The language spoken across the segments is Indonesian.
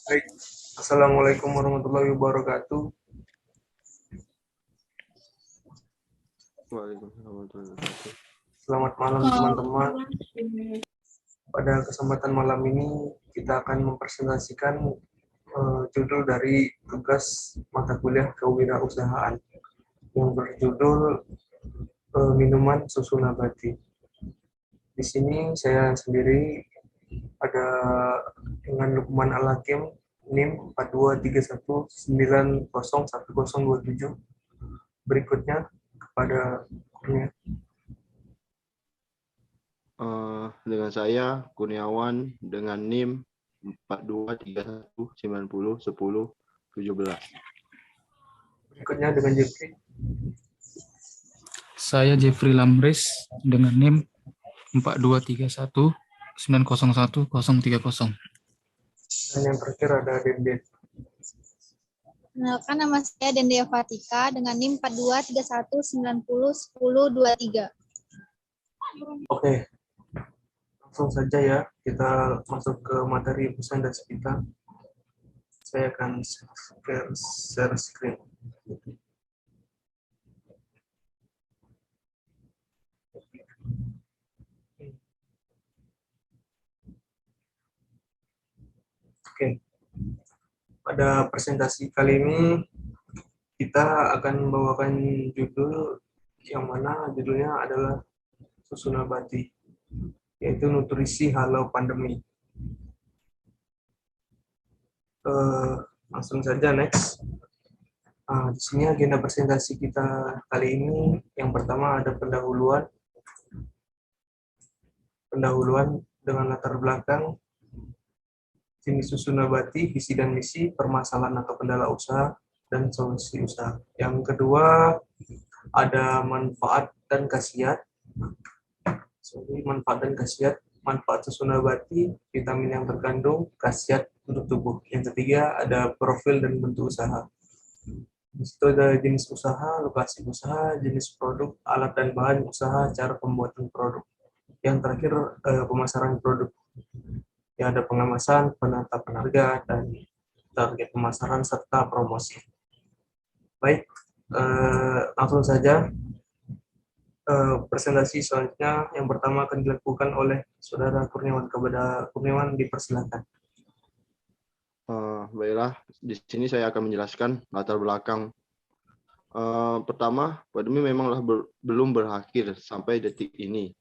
Baik. Assalamualaikum warahmatullahi wabarakatuh. Waalaikumsalam warahmatullahi wabarakatuh. Selamat malam teman-teman. Pada kesempatan malam ini kita akan mempresentasikan judul dari tugas mata kuliah kewirausahaan yang berjudul minuman susu nabati. Di sini saya sendiri ada dengan Lukman Al-Hakim NIM 4231901027. Berikutnya kepada Kurnia. Dengan saya Kurniawan dengan NIM 4231901017. Berikutnya dengan Jeffrey. Saya Jeffrey Lamris dengan NIM 4231901030. Dan yang terakhir ada Denden. Kenalkan, nama saya Dende Fatika dengan NIM 4231901023. Oke, langsung saja ya, kita masuk ke materi presentasi kita. Saya akan share screen. Oke, pada presentasi kali ini kita akan membawakan judul yang mana judulnya adalah susu nabati, yaitu nutrisi halau pandemi. Langsung saja next. Di sini agenda presentasi kita kali ini yang pertama ada pendahuluan dengan latar belakang jenis susu nabati, visi dan misi, permasalahan atau kendala usaha, dan solusi usaha. Yang kedua ada manfaat dan khasiat. Manfaat susu nabati, vitamin yang terkandung, khasiat untuk tubuh. Yang ketiga ada profil dan bentuk usaha. Di situ ada jenis usaha, lokasi usaha, jenis produk, alat dan bahan usaha, cara pembuatan produk. Yang terakhir pemasaran produk. Ya, ada pengemasan, penetapan harga, dan target pemasaran serta promosi. Baik, langsung saja presentasi selanjutnya yang pertama akan dilakukan oleh Saudara Kurniawan. Kepada Kurniawan dipersilakan. Baiklah, di sini saya akan menjelaskan latar belakang. Pertama, pandemi memanglah belum berakhir sampai detik ini.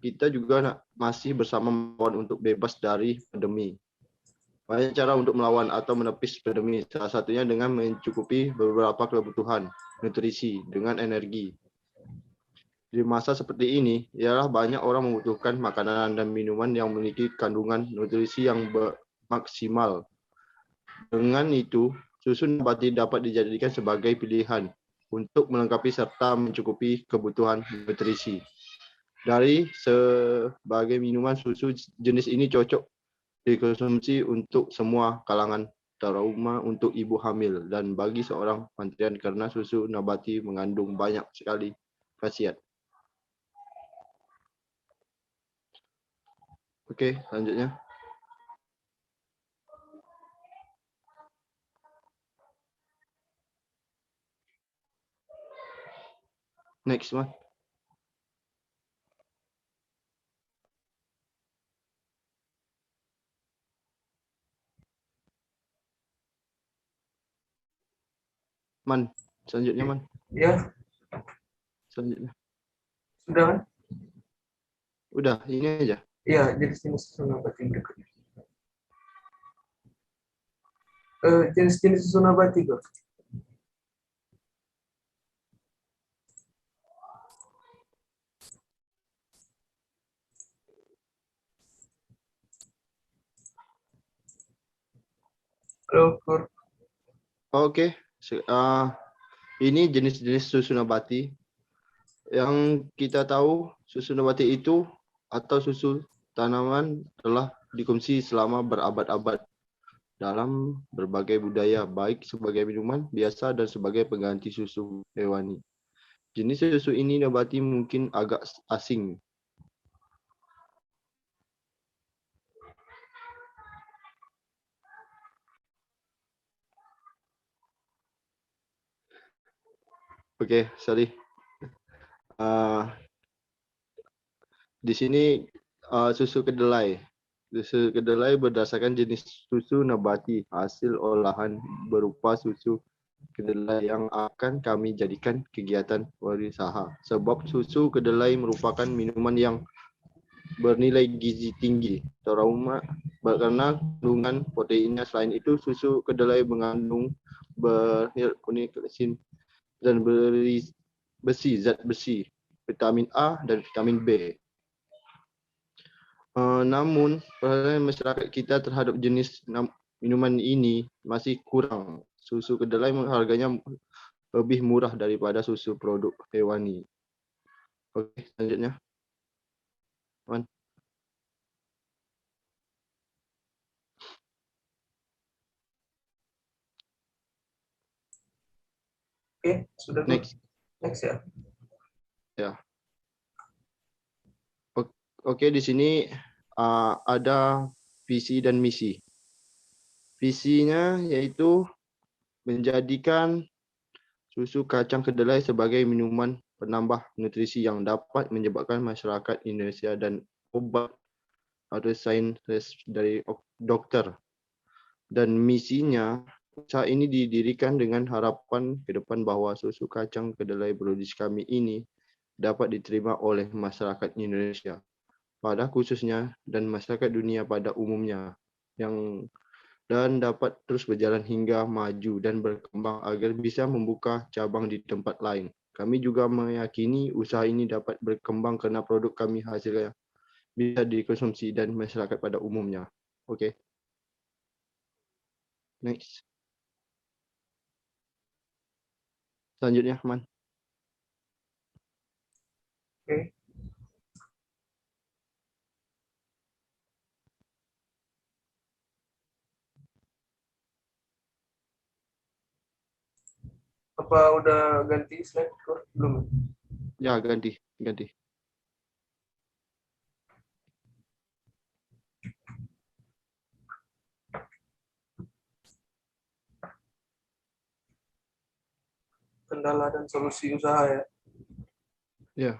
Kita juga masih bersama melawan untuk bebas dari pandemi. Banyak cara untuk melawan atau menepis pandemi, salah satunya dengan mencukupi beberapa kebutuhan nutrisi dengan energi. Di masa seperti ini, ialah banyak orang membutuhkan makanan dan minuman yang memiliki kandungan nutrisi yang maksimal. Dengan itu, susu nabati dapat dijadikan sebagai pilihan untuk melengkapi serta mencukupi kebutuhan nutrisi. Dari sebagai minuman, susu jenis ini cocok dikonsumsi untuk semua kalangan, terutama untuk ibu hamil dan bagi seorang mantian karena susu nabati mengandung banyak sekali khasiat. Oke, selanjutnya. Next one. Man, selanjutnya Man. Ya, Selanjutnya. sudah kan? Udah, ini aja. Iya, jenis-jenis susu nabati berikutnya. Jenis-jenis susu nabati kok. Halo, Kur. Oke, ini jenis-jenis susu nabati. Yang kita tahu, susu nabati itu atau susu tanaman telah dikonsumsi selama berabad-abad dalam berbagai budaya, baik sebagai minuman biasa dan sebagai pengganti susu hewani. Jenis susu ini nabati mungkin agak asing. Oke, sorry. Di sini susu kedelai. Susu kedelai berdasarkan jenis susu nabati hasil olahan berupa susu kedelai yang akan kami jadikan kegiatan wirausaha. Sebab susu kedelai merupakan minuman yang bernilai gizi tinggi, terutama karena kandungan proteinnya. Selain itu, susu kedelai mengandung berkalsium dan besi, zat besi, vitamin A dan vitamin B. Namun, perhatian masyarakat kita terhadap jenis minuman ini masih kurang. Susu kedelai harganya lebih murah daripada susu produk hewani. Oke, selanjutnya. Man. Oke, sudah tuh. Next. Next ya. Ya. Oke, di sini ada visi dan misi. Visinya yaitu menjadikan susu kacang kedelai sebagai minuman penambah nutrisi yang dapat menyebabkan masyarakat Indonesia dan obat atau sains dari dokter. Dan misinya, usaha ini didirikan dengan harapan ke depan bahwa susu kacang kedelai produksi kami ini dapat diterima oleh masyarakat Indonesia pada khususnya dan masyarakat dunia pada umumnya dan dapat terus berjalan hingga maju dan berkembang agar bisa membuka cabang di tempat lain. Kami juga meyakini usaha ini dapat berkembang karena produk kami hasilnya bisa dikonsumsi dan masyarakat pada umumnya. Oke. Next. Selanjutnya, Man. Oke. Apa udah ganti slide? Belum. Ya, ganti. Kendala dan solusi usaha ya. Ya.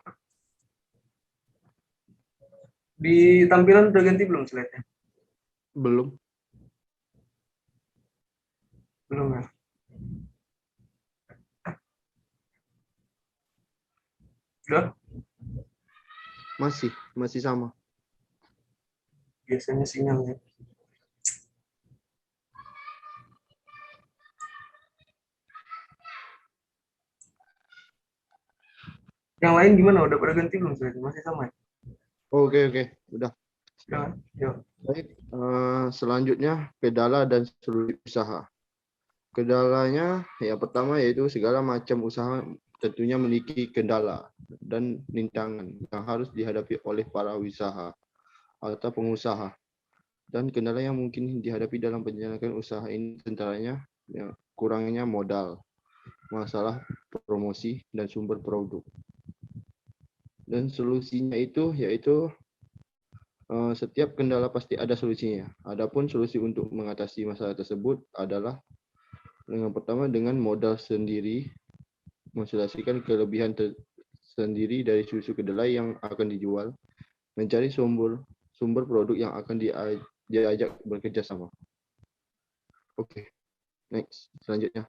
Di tampilan udah ganti belum slide-nya? Belum. Belum ya. Udah? Masih sama. Biasanya sinyalnya. Yang lain gimana? Udah pada ganti belum slide? Masih sama ya? Oke. Udah. Ya, yuk. Baik, selanjutnya kendala dan solusi usaha. Kendalanya yang pertama yaitu segala macam usaha tentunya memiliki kendala dan rintangan yang harus dihadapi oleh para usaha atau pengusaha. Dan kendala yang mungkin dihadapi dalam penjalankan usaha ini antaranya kurangnya modal, masalah promosi dan sumber produk. Dan solusinya itu yaitu setiap kendala pasti ada solusinya. Adapun solusi untuk mengatasi masalah tersebut adalah yang pertama dengan modal sendiri, mensualisasikan kelebihan sendiri dari susu kedelai yang akan dijual, mencari sumber produk yang akan diajak bekerja sama. Oke, next, selanjutnya.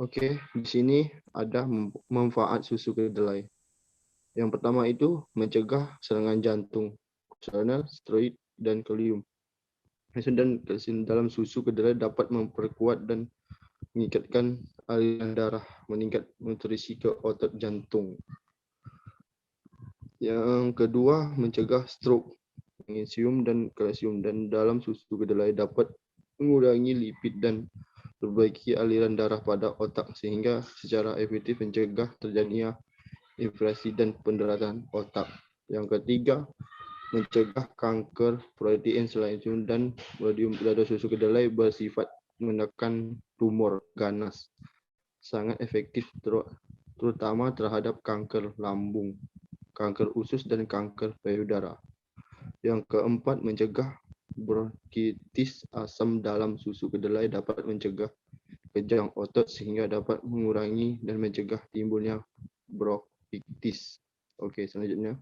Oke, di sini ada manfaat susu kedelai. Yang pertama itu mencegah serangan jantung, karena steroid dan kalium. Dan kalsium dalam susu kedelai dapat memperkuat dan meningkatkan aliran darah, meningkat nutrisi ke otot jantung. Yang kedua, mencegah stroke, magnesium dan kalsium dan dalam susu kedelai dapat mengurangi lipid dan perbaiki aliran darah pada otak sehingga secara efektif mencegah terjadinya inflasi dan pendarahan otak. Yang ketiga, mencegah kanker protein selain itu dan radium pada susu kedelai bersifat menekan tumor ganas. Sangat efektif terutama terhadap kanker lambung, kanker usus, dan kanker payudara. Yang keempat, mencegah bronkitis. Asam dalam susu kedelai dapat mencegah kejang otot sehingga dapat mengurangi dan mencegah timbulnya bronkitis. Okey, selanjutnya.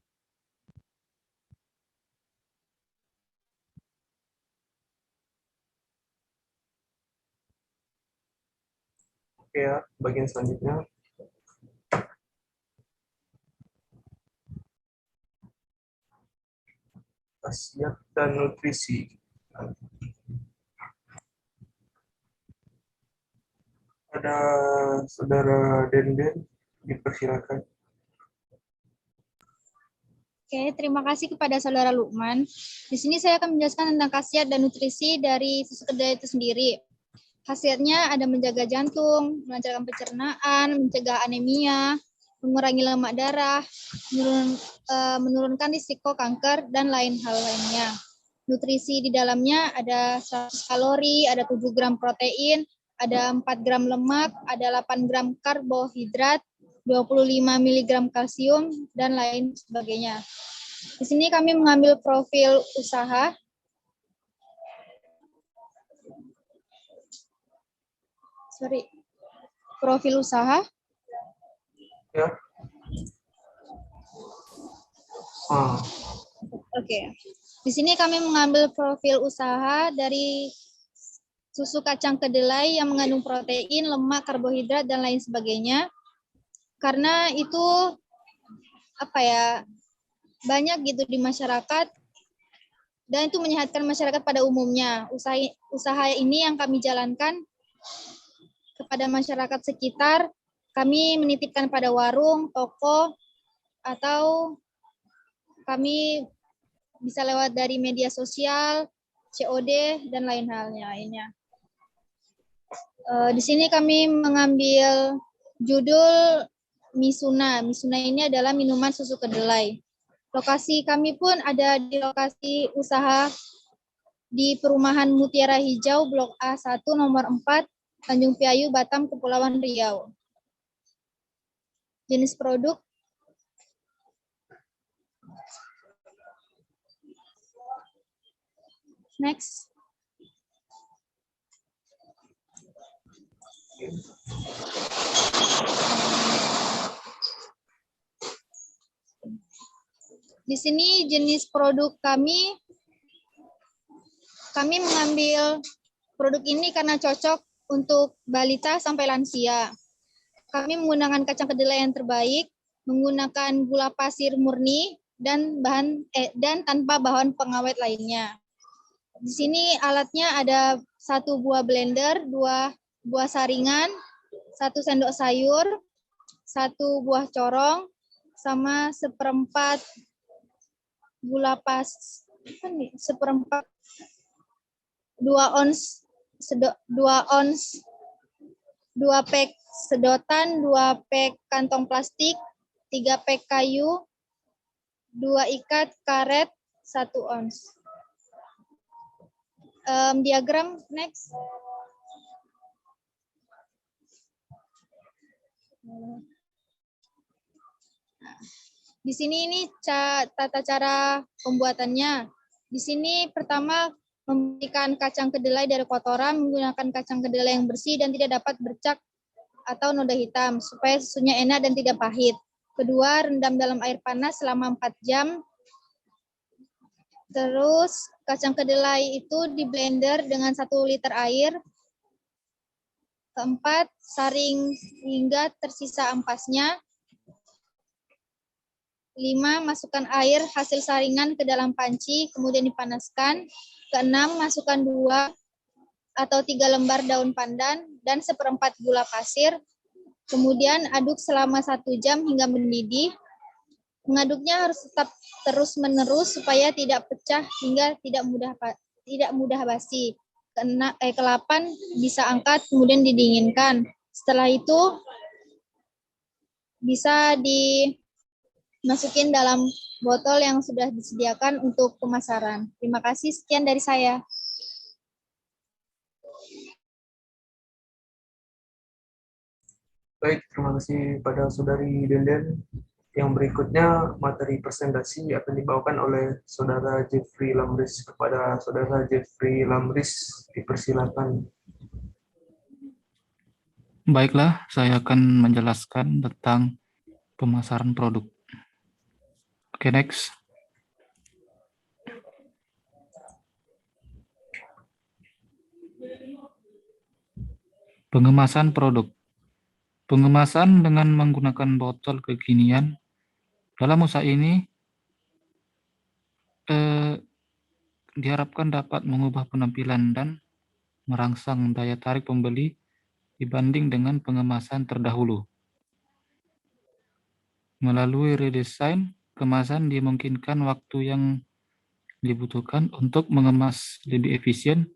Oke ya, bagian selanjutnya. Khasiat dan nutrisi. Ada Saudara Denden, dipersilakan. Oke, terima kasih kepada Saudara Lukman. Di sini saya akan menjelaskan tentang khasiat dan nutrisi dari susu kedelai itu sendiri. Khasiatnya ada menjaga jantung, melancarkan pencernaan, mencegah anemia, mengurangi lemak darah, menurunkan risiko kanker, dan hal lainnya. Nutrisi di dalamnya ada 100 kalori, ada 7 gram protein, ada 4 gram lemak, ada 8 gram karbohidrat, 25 mg kalsium, dan lain sebagainya. Di sini kami mengambil profil usaha. Profil usaha. Ya. Oke. Di sini kami mengambil profil usaha dari susu kacang kedelai yang mengandung protein, lemak, karbohidrat, dan lain sebagainya. Karena itu banyak gitu di masyarakat, dan itu menyehatkan masyarakat pada umumnya. Usaha ini yang kami jalankan kepada masyarakat sekitar. Kami menitipkan pada warung, toko, atau kami bisa lewat dari media sosial, COD, dan lainnya. Di sini kami mengambil judul Misuna. Misuna ini adalah minuman susu kedelai. Lokasi kami pun ada di lokasi usaha di Perumahan Mutiara Hijau, Blok A1, nomor 4, Tanjung Piayu, Batam, Kepulauan Riau. Jenis produk. Next. Di sini jenis produk kami mengambil produk ini karena cocok untuk balita sampai lansia. Kami menggunakan kacang kedelai yang terbaik, menggunakan gula pasir murni, dan tanpa bahan pengawet lainnya. Di sini alatnya ada 1 buah blender, 2 buah saringan, 1 sendok sayur, 1 buah corong, sama 1/4 gula pas, 2 ons, 2 pack sedotan, 2 pack kantong plastik, 3 pack kayu, 2 ikat karet, 1 ons. Diagram next. Di sini ini tata cara pembuatannya. Di sini pertama membersihkan kacang kedelai dari kotoran menggunakan kacang kedelai yang bersih dan tidak dapat bercak atau noda hitam supaya susunya enak dan tidak pahit. Kedua, rendam dalam air panas selama 4 jam. Terus kacang kedelai itu di blender dengan 1 liter air. Keempat, saring hingga tersisa ampasnya. 5, masukkan air hasil saringan ke dalam panci, kemudian dipanaskan. Keenam, masukkan 2 atau 3 lembar daun pandan dan 1/4 gula pasir. Kemudian aduk selama 1 jam hingga mendidih. Mengaduknya harus tetap terus-menerus supaya tidak pecah hingga tidak mudah basi. Ke-8 bisa angkat kemudian didinginkan. Setelah itu bisa dimasukin dalam botol yang sudah disediakan untuk pemasaran. Terima kasih, sekian dari saya. Baik, terima kasih pada Saudari Denden. Yang berikutnya materi presentasi akan dibawakan oleh Saudara Jeffrey Lamris. Kepada Saudara Jeffrey Lamris, dipersilakan. Baiklah, saya akan menjelaskan tentang pemasaran produk. Oke, next. Pengemasan produk. Pengemasan dengan menggunakan botol kekinian dalam usaha ini diharapkan dapat mengubah penampilan dan merangsang daya tarik pembeli dibanding dengan pengemasan terdahulu. Melalui redesign, kemasan dimungkinkan waktu yang dibutuhkan untuk mengemas lebih efisien.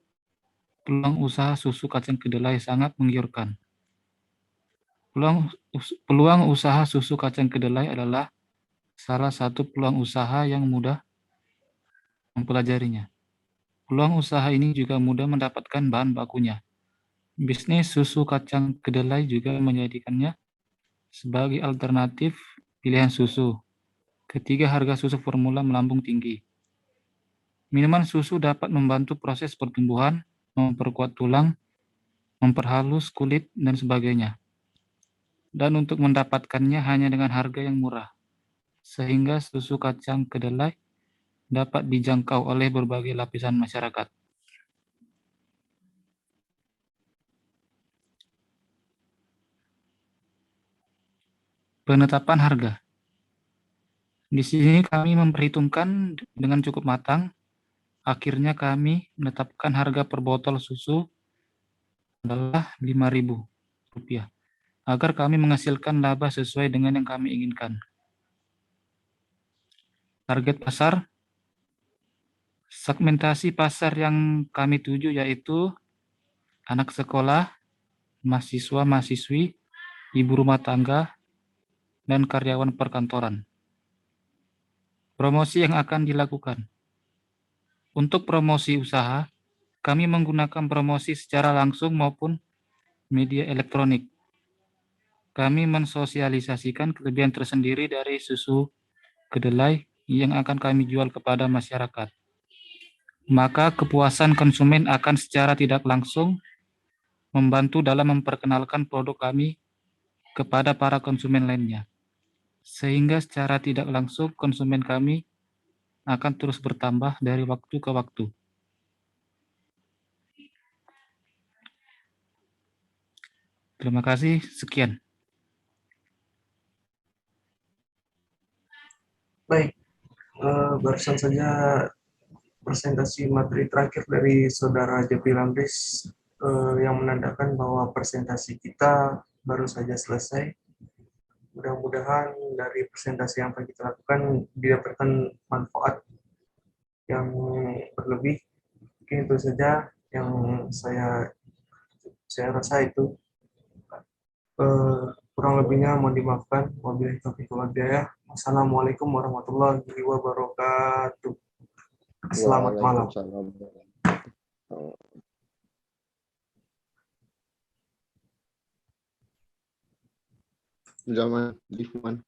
Peluang usaha susu kacang kedelai sangat menggiurkan. Peluang usaha susu kacang kedelai adalah salah satu peluang usaha yang mudah mempelajarinya. Peluang usaha ini juga mudah mendapatkan bahan bakunya. Bisnis susu kacang kedelai juga menjadikannya sebagai alternatif pilihan susu ketika harga susu formula melambung tinggi. Minuman susu dapat membantu proses pertumbuhan, memperkuat tulang, memperhalus kulit, dan sebagainya. Dan untuk mendapatkannya hanya dengan harga yang murah, sehingga susu kacang kedelai dapat dijangkau oleh berbagai lapisan masyarakat. Penetapan harga. Di sini kami memperhitungkan dengan cukup matang. Akhirnya kami menetapkan harga per botol susu adalah Rp5.000 agar kami menghasilkan laba sesuai dengan yang kami inginkan. Target pasar. Segmentasi pasar yang kami tuju yaitu anak sekolah, mahasiswa-mahasiswi, ibu rumah tangga, dan karyawan perkantoran. Promosi yang akan dilakukan. Untuk promosi usaha, kami menggunakan promosi secara langsung maupun media elektronik. Kami mensosialisasikan kelebihan tersendiri dari susu kedelai yang akan kami jual kepada masyarakat. Maka kepuasan konsumen akan secara tidak langsung membantu dalam memperkenalkan produk kami kepada para konsumen lainnya. Sehingga secara tidak langsung konsumen kami akan terus bertambah dari waktu ke waktu. Terima kasih, sekian. Baik, barusan saja presentasi materi terakhir dari Saudara Jeffrey Lamris yang menandakan bahwa presentasi kita baru saja selesai. Mudah-mudahan dari presentasi yang akan kita lakukan didapatkan manfaat yang berlebih. Mungkin itu saja yang saya rasa itu. Kurang lebihnya mohon dimaafkan. Wabillahi taufiq wal hidayah. Wassalamualaikum warahmatullahi wabarakatuh. Selamat malam. Waalaikumsalam. Zaman Lifman.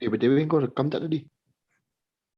BTW kau rekam tak tadi?